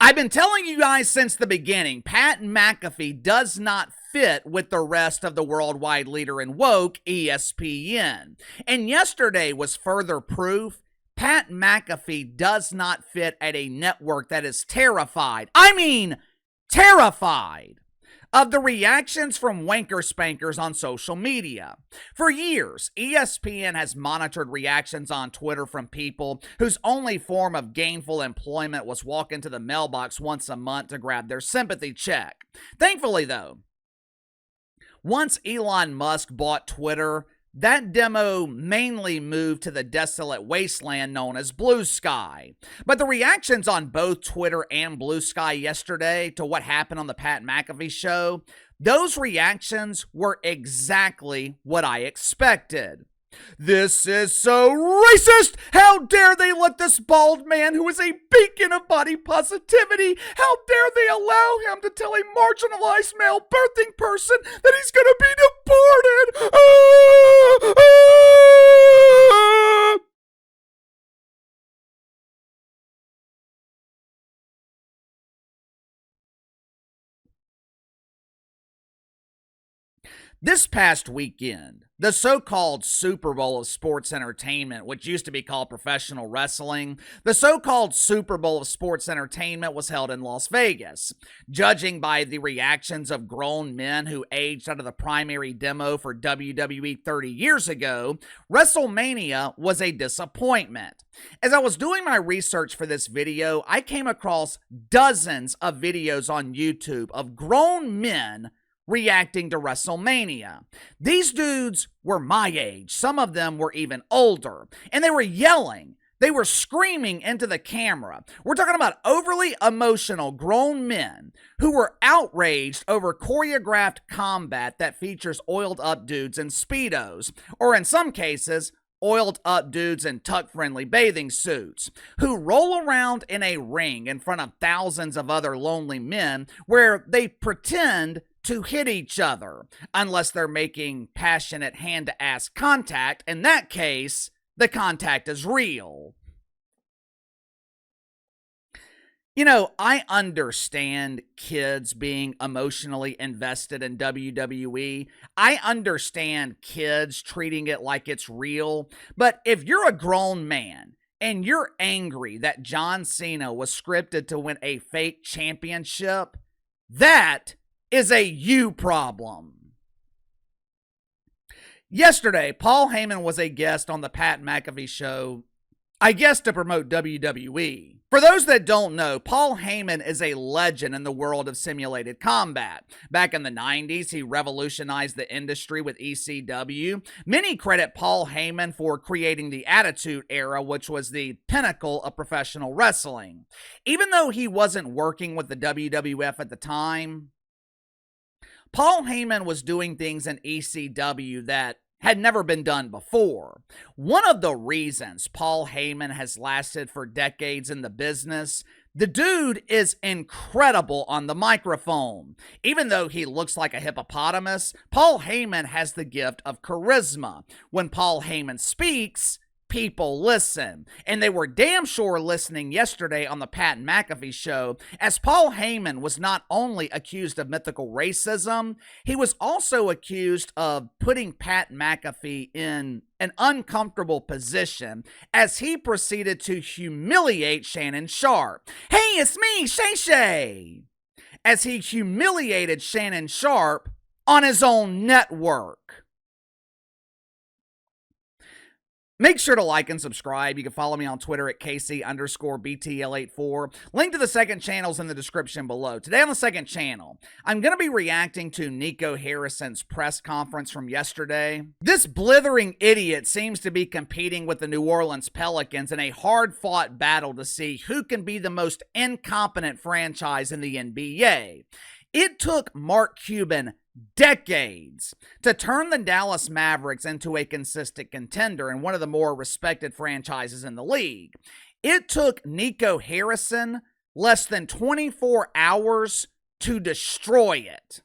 I've been telling you guys since the beginning, Pat McAfee does not fit with the rest of the worldwide leader in woke, ESPN. And yesterday was further proof. Pat McAfee does not fit at a network that is terrified of the reactions from wanker spankers on social media. For years, ESPN has monitored reactions on Twitter from people whose only form of gainful employment was walk into the mailbox once a month to grab their sympathy check. Thankfully, though, once Elon Musk bought Twitter, that demo mainly moved to the desolate wasteland known as Blue Sky. But the reactions on both Twitter and Blue Sky yesterday to what happened on the Pat McAfee Show, those reactions were exactly what I expected. This is so racist! How dare they let this bald man who is a beacon of body positivity, how dare they allow him to tell a marginalized male birthing person that he's gonna be deported? This past weekend, the so-called Super Bowl of sports entertainment, which used to be called professional wrestling, the so-called Super Bowl of sports entertainment was held in Las Vegas. Judging by the reactions of grown men who aged out of the primary demo for WWE 30 years ago, WrestleMania was a disappointment. As I was doing my research for this video, I came across dozens of videos on YouTube of grown men reacting to WrestleMania. These dudes were my age. Some of them were even older. And they were yelling. They were screaming into the camera. We're talking about overly emotional grown men who were outraged over choreographed combat that features oiled up dudes in Speedos, or in some cases, oiled up dudes in tuck-friendly bathing suits, who roll around in a ring in front of thousands of other lonely men where they pretend to hit each other, unless they're making passionate hand-to-ass contact. In that case, the contact is real. You know, I understand kids being emotionally invested in WWE. I understand kids treating it like it's real. But if you're a grown man and you're angry that John Cena was scripted to win a fake championship, that is a you problem. Yesterday, Paul Heyman was a guest on the Pat McAfee Show, I guess to promote WWE. For those that don't know, Paul Heyman is a legend in the world of simulated combat. Back in the 90s, he revolutionized the industry with ECW. Many credit Paul Heyman for creating the Attitude Era, which was the pinnacle of professional wrestling. Even though he wasn't working with the WWF at the time, Paul Heyman was doing things in ECW that had never been done before. One of the reasons Paul Heyman has lasted for decades in the business, the dude is incredible on the microphone. Even though he looks like a hippopotamus, Paul Heyman has the gift of charisma. When Paul Heyman speaks, people listen. And they were damn sure listening yesterday on the Pat McAfee Show, as Paul Heyman was not only accused of mythical racism, he was also accused of putting Pat McAfee in an uncomfortable position as he proceeded to humiliate Shannon Sharpe. Hey, it's me, Shay Shay! As he humiliated Shannon Sharpe on his own network. Make sure to like and subscribe. You can follow me on Twitter at KC_BTL84. Link to the second channel is in the description below. Today on the second channel, I'm going to be reacting to Nico Harrison's press conference from yesterday. This blithering idiot seems to be competing with the New Orleans Pelicans in a hard-fought battle to see who can be the most incompetent franchise in the NBA. It took Mark Cuban decades to turn the Dallas Mavericks into a consistent contender and one of the more respected franchises in the league. It took Nico Harrison less than 24 hours to destroy it.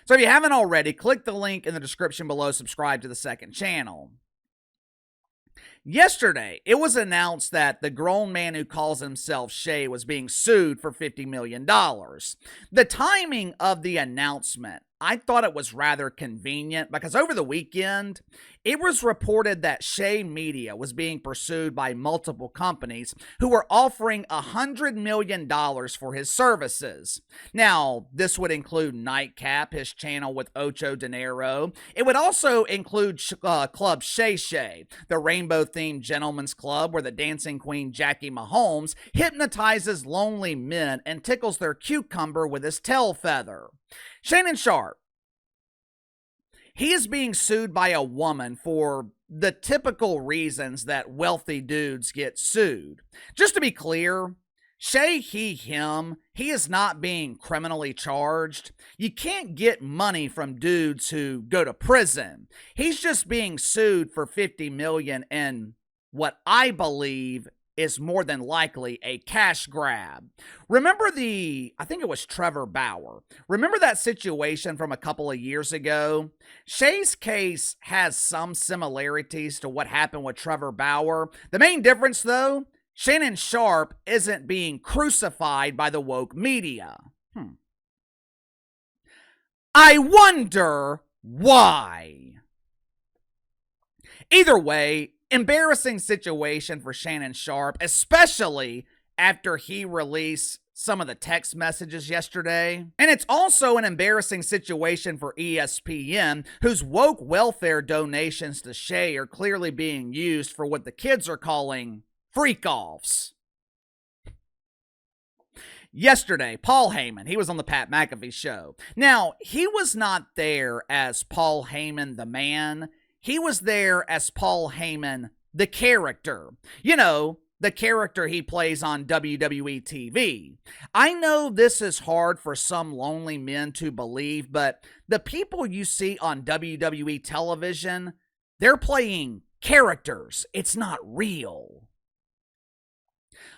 So if you haven't already, click the link in the description below, subscribe to the second channel. Yesterday, it was announced that the grown man who calls himself Shay was being sued for $50 million. The timing of the announcement, I thought it was rather convenient because over the weekend, it was reported that Shay Media was being pursued by multiple companies who were offering $100 million for his services. Now, this would include Nightcap, his channel with Ocho De Niro. It would also include Club Shay Shay, the rainbow-themed gentleman's club where the dancing queen Jackie Mahomes hypnotizes lonely men and tickles their cucumber with his tail feather. Shannon Sharpe, he is being sued by a woman for the typical reasons that wealthy dudes get sued. Just to be clear, Shay, him, he is not being criminally charged. You can't get money from dudes who go to prison. He's just being sued for $50 million in what I believe is more than likely a cash grab. Remember I think it was Trevor Bauer. Remember that situation from a couple of years ago? Shay's case has some similarities to what happened with Trevor Bauer. The main difference, though, Shannon Sharpe isn't being crucified by the woke media. I wonder why. Either way, embarrassing situation for Shannon Sharpe, especially after he released some of the text messages yesterday. And it's also an embarrassing situation for ESPN, whose woke welfare donations to Shay are clearly being used for what the kids are calling freak-offs. Yesterday, Paul Heyman, he was on the Pat McAfee Show. Now, he was not there as Paul Heyman the man. He was there as Paul Heyman, the character. You know, the character he plays on WWE TV. I know this is hard for some lonely men to believe, but the people you see on WWE television, they're playing characters. It's not real.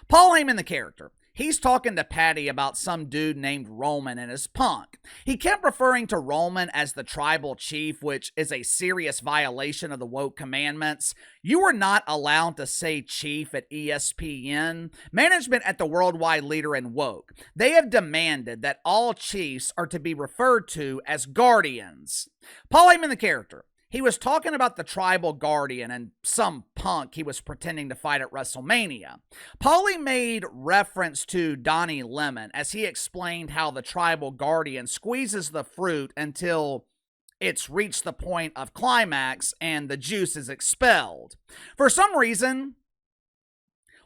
Paul Heyman, the character. He's talking to Patty about some dude named Roman and his Punk. He kept referring to Roman as the tribal chief, which is a serious violation of the woke commandments. You are not allowed to say chief at ESPN. Management at the worldwide leader in woke, they have demanded that all chiefs are to be referred to as guardians. Paul Heyman, the character. He was talking about the tribal guardian and some punk he was pretending to fight at WrestleMania. Paulie made reference to Donnie Lemon as he explained how the tribal guardian squeezes the fruit until it's reached the point of climax and the juice is expelled. For some reason,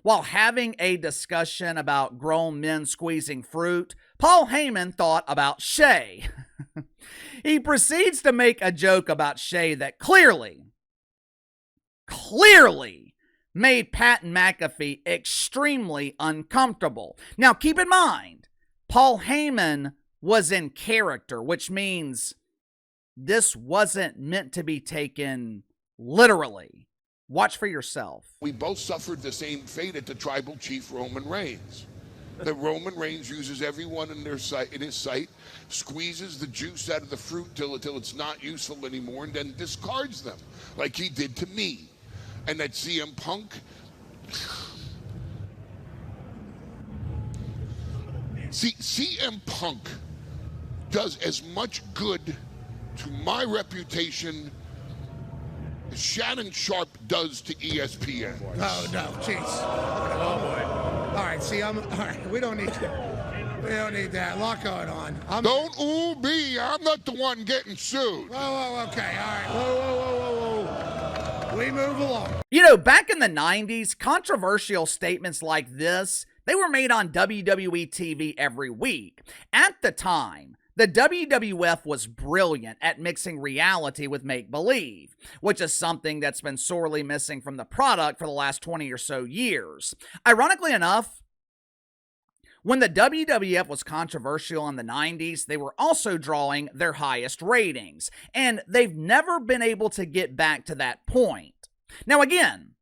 while having a discussion about grown men squeezing fruit, Paul Heyman thought about Shay. He proceeds to make a joke about Shay that clearly made Pat McAfee extremely uncomfortable. Now, keep in mind, Paul Heyman was in character, which means this wasn't meant to be taken literally. Watch for yourself. We both suffered the same fate at the tribal chief Roman Reigns. The Roman Reigns uses everyone in his sight, squeezes the juice out of the fruit till it's not useful anymore, and then discards them, like he did to me. And that CM Punk, CM Punk does as much good to my reputation as Shannon Sharpe does to ESPN. Oh no, jeez. Oh boy. All right, see, all right. We don't need that. A lot going on. Don't ooh me. I'm not the one getting sued. Whoa, okay, all right. Whoa. We move along. You know, back in the 90s, controversial statements like this, they were made on WWE TV every week. At the time, the WWF was brilliant at mixing reality with make-believe, which is something that's been sorely missing from the product for the last 20 or so years. Ironically enough, when the WWF was controversial in the 90s, they were also drawing their highest ratings, and they've never been able to get back to that point. Now again,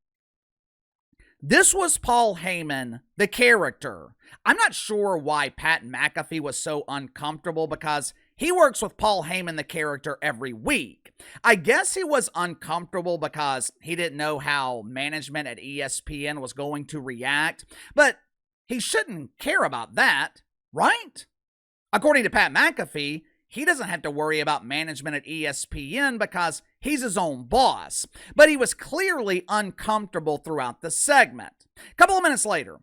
this was Paul Heyman, the character. I'm not sure why Pat McAfee was so uncomfortable because He works with Paul Heyman, the character, every week. I guess he was uncomfortable because he didn't know how management at ESPN was going to react, but he shouldn't care about that, right? According to Pat McAfee, he doesn't have to worry about management at ESPN because he's his own boss, but he was clearly uncomfortable throughout the segment. A couple of minutes later,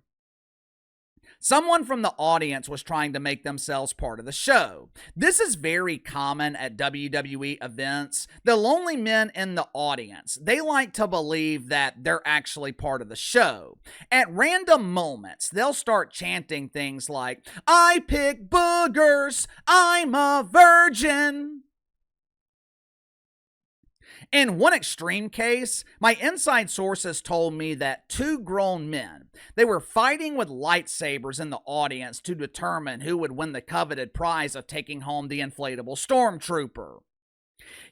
someone from the audience was trying to make themselves part of the show. This is very common at WWE events. The lonely men in the audience, they like to believe that they're actually part of the show. At random moments, they'll start chanting things like, "I pick boogers, I'm a virgin." In one extreme case, my inside sources told me that two grown men, they were fighting with lightsabers in the audience to determine who would win the coveted prize of taking home the inflatable stormtrooper.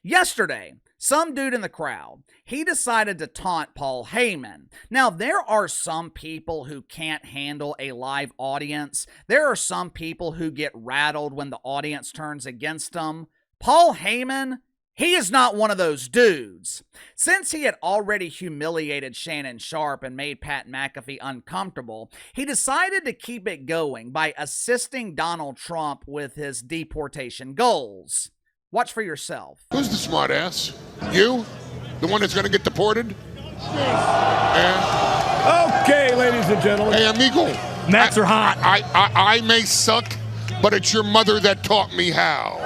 Yesterday, some dude in the crowd, he decided to taunt Paul Heyman. Now, there are some people who can't handle a live audience. There are some people who get rattled when the audience turns against them. Paul Heyman, he is not one of those dudes. Since he had already humiliated Shannon Sharpe and made Pat McAfee uncomfortable, he decided to keep it going by assisting Donald Trump with his deportation goals. Watch for yourself. Who's the smart ass? You? The one that's going to get deported? And, Okay, ladies and gentlemen. hey, amigo. Mats are hot. I may suck, but it's your mother that taught me how.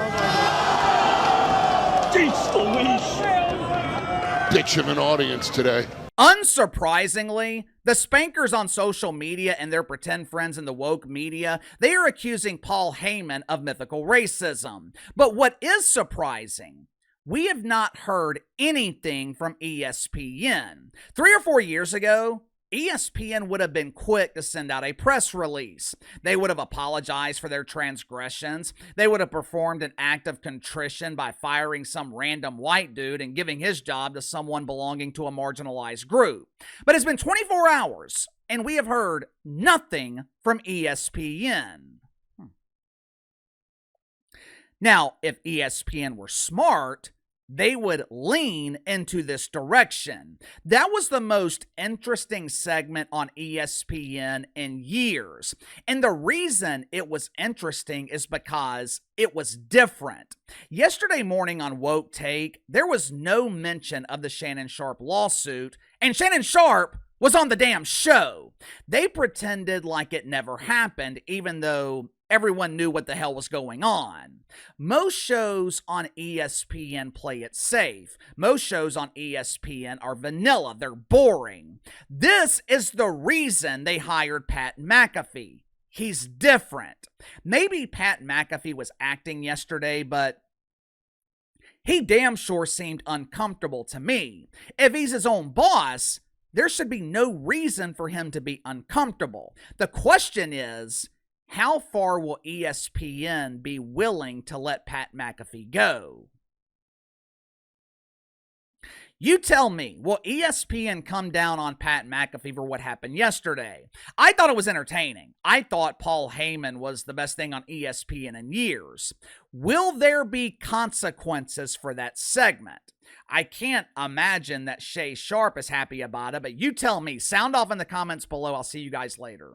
Bitch in an audience today. Unsurprisingly, the spankers on social media and their pretend friends in the woke media, they are accusing Paul Heyman of mythical racism. But what is surprising, we have not heard anything from ESPN. 3 or 4 years ago, ESPN would have been quick to send out a press release. They would have apologized for their transgressions. They would have performed an act of contrition by firing some random white dude and giving his job to someone belonging to a marginalized group. But it's been 24 hours, and we have heard nothing from ESPN. Now, if ESPN were smart, they would lean into this direction. That was the most interesting segment on ESPN in years. And the reason it was interesting is because it was different. Yesterday morning on Woke Take, there was no mention of the Shannon Sharpe lawsuit, and Shannon Sharpe was on the damn show. They pretended like it never happened, even though everyone knew what the hell was going on. Most shows on ESPN play it safe. Most shows on ESPN are vanilla. They're boring. This is the reason they hired Pat McAfee. He's different. Maybe Pat McAfee was acting yesterday, but he damn sure seemed uncomfortable to me. If he's his own boss, there should be no reason for him to be uncomfortable. The question is, how far will ESPN be willing to let Pat McAfee go? You tell me, will ESPN come down on Pat McAfee for what happened yesterday? I thought it was entertaining. I thought Paul Heyman was the best thing on ESPN in years. Will there be consequences for that segment? I can't imagine that Shay Sharpe is happy about it, but you tell me. Sound off in the comments below. I'll see you guys later.